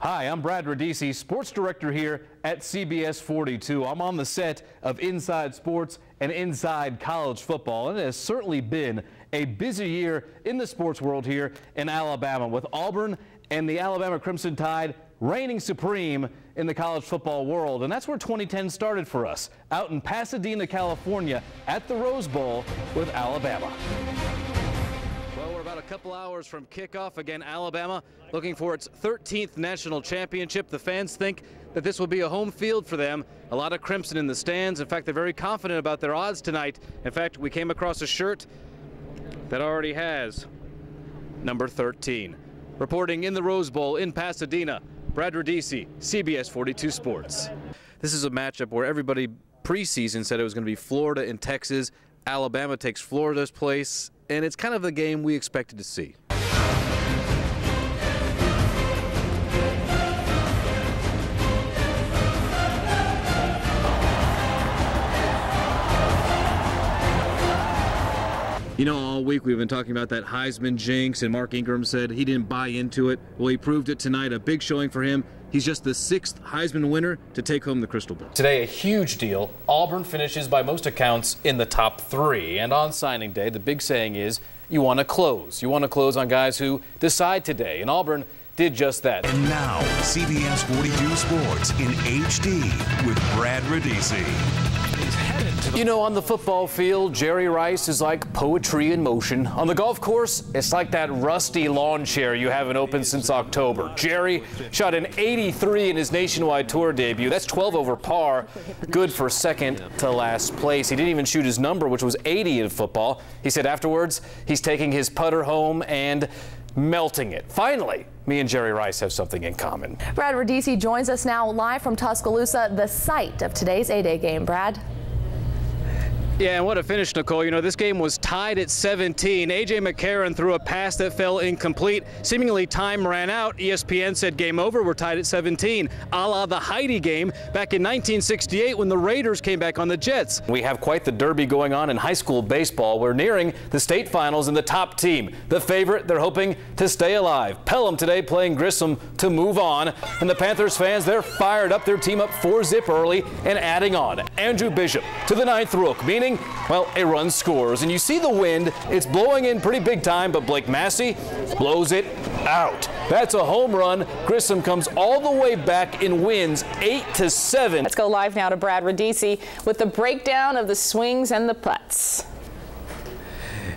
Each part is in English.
Hi, I'm Brad Radice, sports director here at CBS 42. I'm on the set of Inside Sports and Inside College Football, and it has certainly been a busy year in the sports world here in Alabama, with Auburn and the Alabama Crimson Tide reigning supreme in the college football world. And that's where 2010 started for us, out in Pasadena, California, at the Rose Bowl with Alabama. Well, we're about a couple hours from kickoff. Again, Alabama looking for its 13th national championship. The fans think that this will be a home field for them. A lot of crimson in the stands. In fact, they're very confident about their odds tonight. In fact, we came across a shirt that already has number 13. Reporting in the Rose Bowl in Pasadena, Brad Radice, CBS 42 Sports. This is a matchup where everybody preseason said it was going to be Florida and Texas. Alabama takes Florida's place, and it's kind of the game we expected to see. You know, all week we've been talking about that Heisman jinx, and Mark Ingram said he didn't buy into it. Well, he proved it tonight. A big showing for him. He's just the 6th Heisman winner to take home the Crystal Ball. Today, a huge deal. Auburn finishes by most accounts in the top 3. And on signing day, the big saying is you want to close. You want to close on guys who decide today. And Auburn did just that. And now, CBS 42 Sports in HD with Brad Radice. You know, on the football field, Jerry Rice is like poetry in motion. On the golf course, it's like that rusty lawn chair you haven't opened since October. Jerry shot an 83 in his nationwide tour debut. That's 12 over par. Good for second to last place. He didn't even shoot his number, which was 80 in football. He said afterwards he's taking his putter home and melting it. Finally, me and Jerry Rice have something in common. Brad Radice joins us now live from Tuscaloosa, the site of today's A-Day game. Brad? Yeah, and what a finish, Nicole. You know, this game was tied at 17. A.J. McCarron threw a pass that fell incomplete. Seemingly time ran out. ESPN said game over. We're tied at 17. A la the Heidi game back in 1968 when the Raiders came back on the Jets. We have quite the derby going on in high school baseball. We're nearing the state finals, and the top team, the favorite, they're hoping to stay alive. Pelham today playing Grissom to move on. And the Panthers fans, they're fired up. Their team up 4-zip early and adding on. Andrew Bishop to the 9th rook, meaning, well, a run scores. And you see the wind. It's blowing in pretty big time, but Blake Massey blows it out. That's a home run. Grissom comes all the way back and wins 8-7. Let's go live now to Brad Radice with the breakdown of the swings and the putts.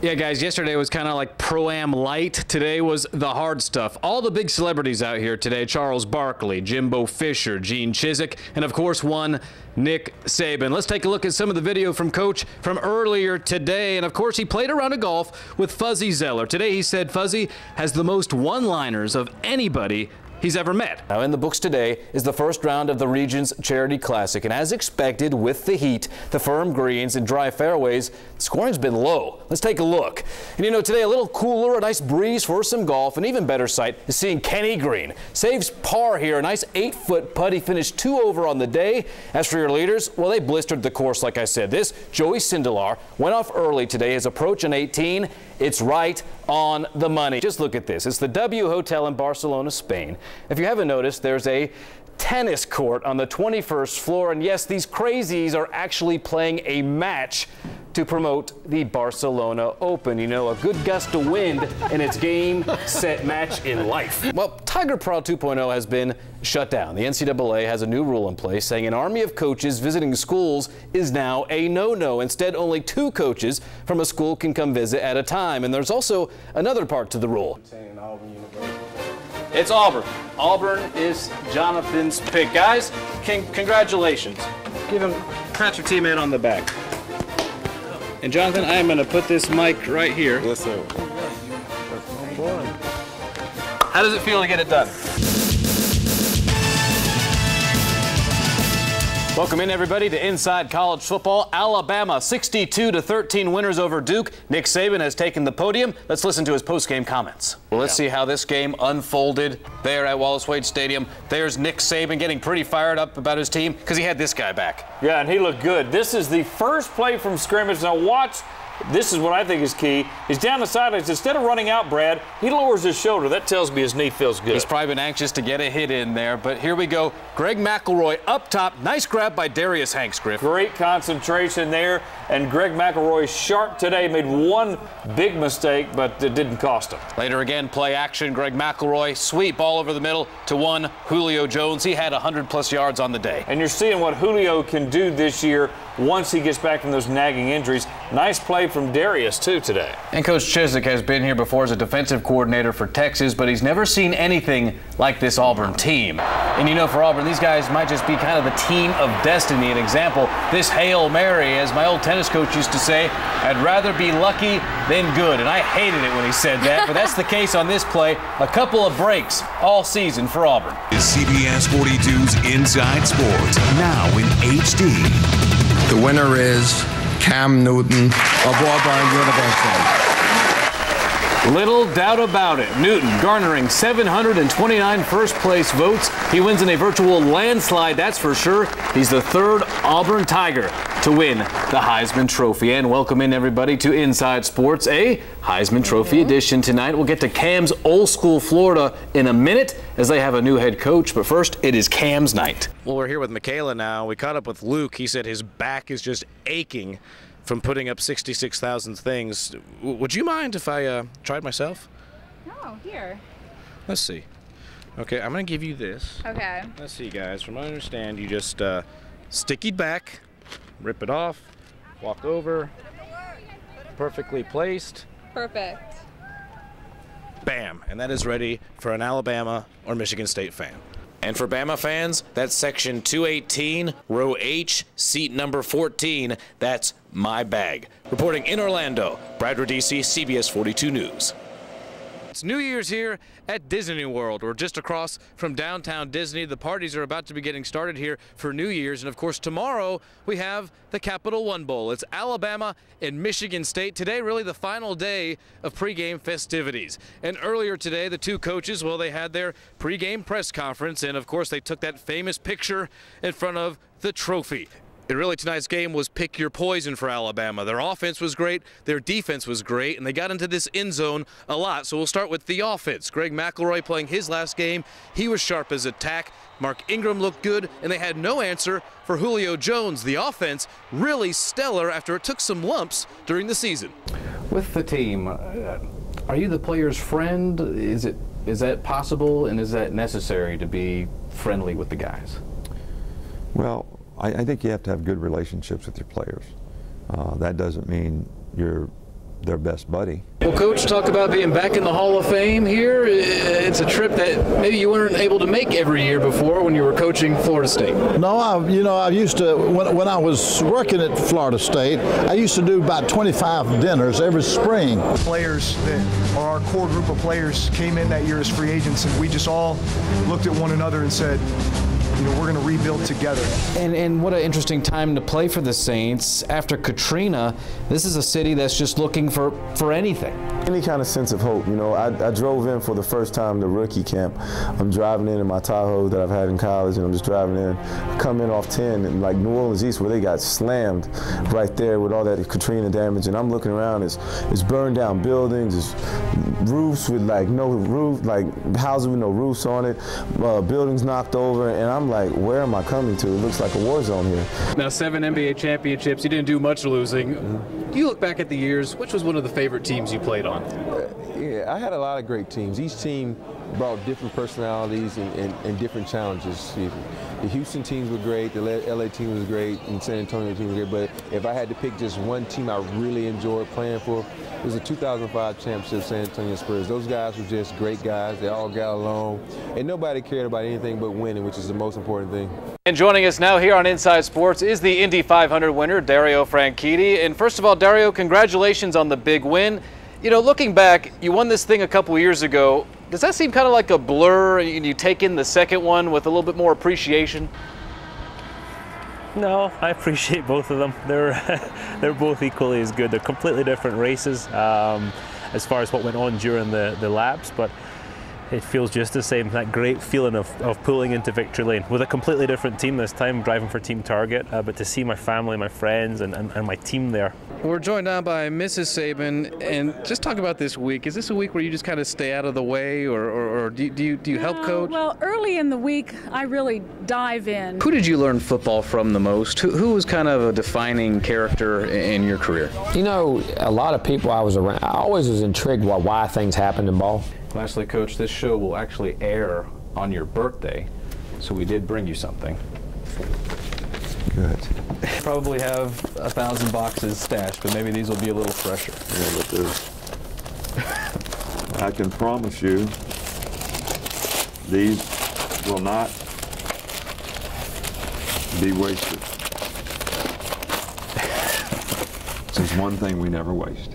Yeah, guys, yesterday was kind of like Pro-Am light. Today was the hard stuff. All the big celebrities out here today: Charles Barkley, Jimbo Fisher, Gene Chizik, and of course one Nick Saban. Let's take a look at some of the video from Coach from earlier today. And of course, he played a round of golf with Fuzzy Zeller. Today he said Fuzzy has the most one-liners of anybody he's ever met. Now, in the books today is the first round of the region's Charity Classic, and as expected, with the heat, the firm greens, and dry fairways, the scoring's been low. Let's take a look. And you know, today a little cooler, a nice breeze for some golf. An even better sight is seeing Kenny Green. Saves par here, a nice 8-foot putt. He finished 2 over on the day. As for your leaders, well, they blistered the course, like I said. This Joey Sindelar went off early today. His approach on 18, it's right on the money. Just look at this. It's the W Hotel in Barcelona, Spain. If you haven't noticed, there's a tennis court on the 21st floor, and yes, these crazies are actually playing a match to promote the Barcelona Open. You know, a good gust of wind and it's game, set, match in life. Well, Tiger Pro 2.0 has been shut down. The NCAA has a new rule in place saying an army of coaches visiting schools is now a no-no. Instead, only 2 coaches from a school can come visit at a time. And there's also another part to the rule. It's Auburn. Auburn is Jonathan's pick. Guys, congratulations. Pat your teammate on the back. And Jonathan, I am going to put this mic right here. Yes, sir. How does it feel to get it done? Welcome in, everybody, to Inside College Football. Alabama 62-13 winners over Duke. Nick Saban has taken the podium. Let's listen to his post-game comments. Well, let's see how this game unfolded there at Wallace Wade Stadium. There's Nick Saban getting pretty fired up about his team because he had this guy back. Yeah, and he looked good. This is the first play from scrimmage. Now watch this is what I think is key. He's down the sidelines. Instead of running out, Brad, he lowers his shoulder. That tells me his knee feels good. He's probably been anxious to get a hit in there, but here we go. Greg McElroy up top. Nice grab by Darius Hanks, Griff. Great concentration there, and Greg McElroy sharp today. Made one big mistake, but it didn't cost him. Later again, play action. Greg McElroy, sweep ball over the middle to one Julio Jones. He had 100+ yards on the day. And you're seeing what Julio can do this year once he gets back from those nagging injuries. Nice play from Darius, too, today. And Coach Chiswick has been here before as a defensive coordinator for Texas, but he's never seen anything like this Auburn team. And you know, for Auburn, these guys might just be kind of the team of destiny. An example, this Hail Mary, as my old tennis coach used to say, I'd rather be lucky than good. And I hated it when he said that, but that's the case on this play. A couple of breaks all season for Auburn. CBS 42's Inside Sports, now in HD. The winner is Cam Newton of Auburn University. Little doubt about it. Newton garnering 729 first-place votes. He wins in a virtual landslide, that's for sure. He's the third Auburn Tiger to win the Heisman Trophy. And welcome in, everybody, to Inside Sports, a Heisman Trophy edition tonight. We'll get to Cam's old school Florida in a minute as they have a new head coach. But first, it is Cam's night. Well, we're here with Michaela now. We caught up with Luke. He said his back is just aching from putting up 66,000 things. Would you mind if I tried myself? No, here. Let's see. Okay, I'm going to give you this. Okay. Let's see, guys. From what I understand, you just stick it back, rip it off, walk over, perfectly placed. Perfect. Bam. And that is ready for an Alabama or Michigan State fan. And for Bama fans, that's section 218, row H, seat number 14. That's my bag. Reporting in Orlando, Brad Radice, CBS 42 News. It's New Year's here at Disney World. We're just across from downtown Disney. The parties are about to be getting started here for New Year's. And of course, tomorrow we have the Capital One Bowl. It's Alabama and Michigan State. Today, really the final day of pregame festivities. And earlier today, the two coaches, well, they had their pregame press conference. And of course, they took that famous picture in front of the trophy. And really, tonight's game was pick your poison for Alabama. Their offense was great, their defense was great, and they got into this end zone a lot. So we'll start with the offense. Greg McElroy playing his last game. He was sharp as attack. Mark Ingram looked good, and they had no answer for Julio Jones. The offense really stellar after it took some lumps during the season. With the team, are you the player's friend? Is that possible, and is that necessary to be friendly with the guys? Well, I think you have to have good relationships with your players. That doesn't mean you're their best buddy. Well, Coach, talk about being back in the Hall of Fame here. It's a trip that maybe you weren't able to make every year before when you were coaching Florida State. No, I used to, when I was working at Florida State, I used to do about 25 dinners every spring. Players that are our core group of players came in that year as free agents, and we just all looked at one another and said, you know, we're going to rebuild together. And what an interesting time to play for the Saints. After Katrina, this is a city that's just looking for anything. Any kind of sense of hope. You know, I drove in for the first time to rookie camp. I'm driving in my Tahoe that I've had in college, and I'm just driving in. I come in off 10, and like New Orleans East, where they got slammed right there with all that Katrina damage, and I'm looking around, it's burned down buildings, it's roofs with like no roof, like houses with no roofs on it, buildings knocked over, and I'm like, where am I coming to? It looks like a war zone here. Now, 7 NBA championships, you didn't do much losing. You look back at the years, which was one of the favorite teams you played on? Yeah, I had a lot of great teams. Each team brought different personalities and different challenges. The Houston teams were great, the LA team was great, and San Antonio team was great. But if I had to pick just one team I really enjoyed playing for, it was the 2005 championship San Antonio Spurs. Those guys were just great guys. They all got along, and nobody cared about anything but winning, which is the most important thing. And joining us now here on Inside Sports is the Indy 500 winner, Dario Franchitti. And first of all, Dario, congratulations on the big win. You know, looking back, you won this thing a couple years ago. Does that seem kind of like a blur, and you take in the second one with a little bit more appreciation? No, I appreciate both of them. They're both equally as good. They're completely different races as far as what went on during the laps, but it feels just the same, that great feeling of pulling into victory lane with a completely different team this time, driving for Team Target, but to see my family, my friends, and my team there. We're joined now by Mrs. Saban, and just talk about this week. Is this a week where you just kind of stay out of the way, or do you help coach? Well, early in the week, I really dive in. Who did you learn football from the most? Who was kind of a defining character in your career? You know, a lot of people I was around, I always was intrigued by why things happened in ball. Lastly, Coach, this show will actually air on your birthday, so we did bring you something. Good. Probably have 1,000 boxes stashed, but maybe these will be a little fresher. Yeah, but I can promise you these will not be wasted. This is one thing we never waste.